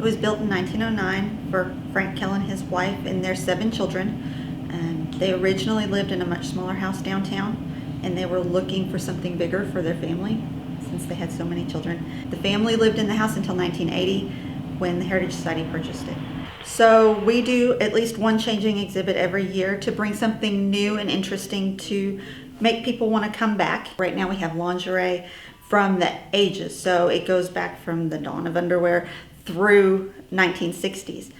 It was built in 1909 for Frank Kell and his wife and their 7 children. They originally lived in a much smaller house downtown, and they were looking for something bigger for their family since they had so many children. The family lived in the house until 1980 when the Heritage Society purchased it. So we do at least one changing exhibit every year to bring something new and interesting to make people want to come back. Right now we have lingerie from the ages, so it goes back from the dawn of underwear through 1960s.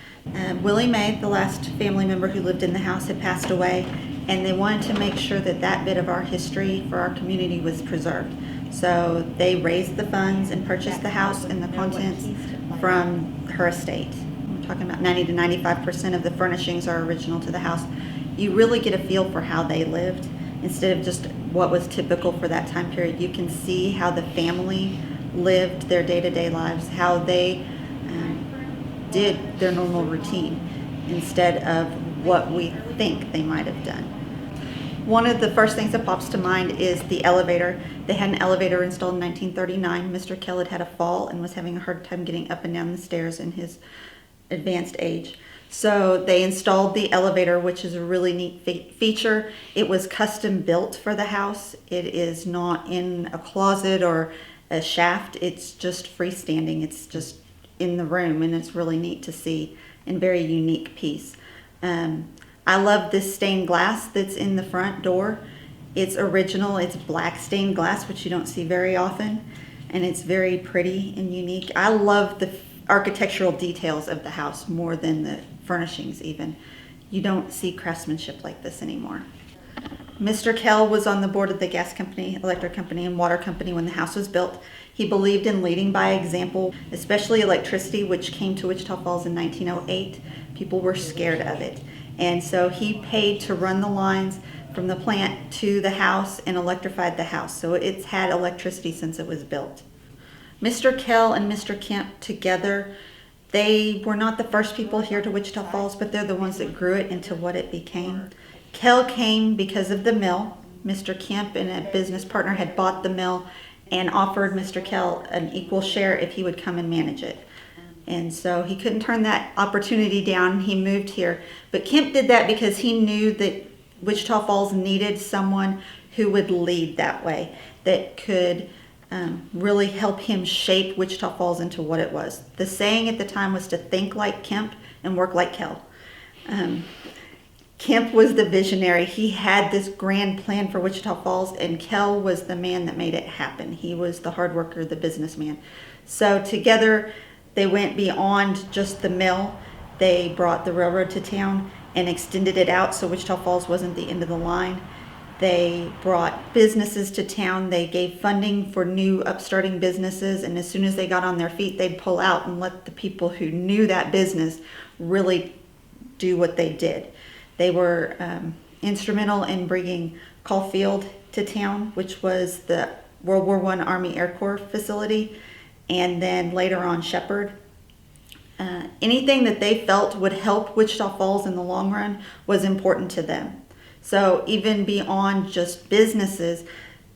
Willie Mae, the last family member who lived in the house, had passed away, and they wanted to make sure that that bit of our history for our community was preserved. So they raised the funds and purchased the house and the contents from her estate. We're talking about 90 to 95% of the furnishings are original to the house. You really get a feel for how they lived instead of just what was typical for that time period. You can see how the family lived their day-to-day lives, how they did their normal routine instead of what we think they might have done. One of the first things that pops to mind is the elevator. They had an elevator installed in 1939. Mr. Kell had a fall and was having a hard time getting up and down the stairs in his advanced age. So they installed the elevator, which is a really neat feature. It was custom built for the house. It is not in a closet or a shaft. It's just freestanding. It's just in the room, and it's really neat to see and very unique piece. I love this stained glass that's in the front door. It's original. It's black stained glass, which you don't see very often, and it's very pretty and unique. I love the architectural details of the house more than the furnishings even. You don't see craftsmanship like this anymore. Mr. Kell was on the board of the gas company, electric company, and water company when the house was built. He believed in leading by example, especially electricity, which came to Wichita Falls in 1908. People were scared of it. And so he paid to run the lines from the plant to the house and electrified the house. So it's had electricity since it was built. Mr. Kell and Mr. Kemp together, they were not the first people here to Wichita Falls, but they're the ones that grew it into what it became. Kell came because of the mill. Mr. Kemp and a business partner had bought the mill and offered Mr. Kell an equal share if he would come and manage it. And so he couldn't turn that opportunity down. He moved here. But Kemp did that because he knew that Wichita Falls needed someone who would lead that way, that could really help him shape Wichita Falls into what it was. The saying at the time was to think like Kemp and work like Kell. Kemp was the visionary. He had this grand plan for Wichita Falls, and Kell was the man that made it happen. He was the hard worker, the businessman. So together, they went beyond just the mill. They brought the railroad to town and extended it out so Wichita Falls wasn't the end of the line. They brought businesses to town. They gave funding for new upstarting businesses, and as soon as they got on their feet, they'd pull out and let the people who knew that business really do what they did. They were instrumental in bringing Caulfield to town, which was the World War I Army Air Corps facility, and then later on Shepherd. Anything that they felt would help Wichita Falls in the long run was important to them. So even beyond just businesses,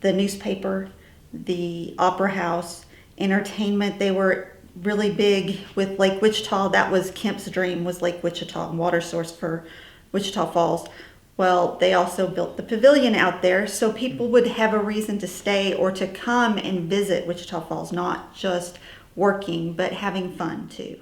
the newspaper, the opera house, entertainment, they were really big with Lake Wichita. That was Kemp's dream, was Lake Wichita, water source for Wichita Falls. Well, they also built the pavilion out there so people would have a reason to stay or to come and visit Wichita Falls, not just working, but having fun too.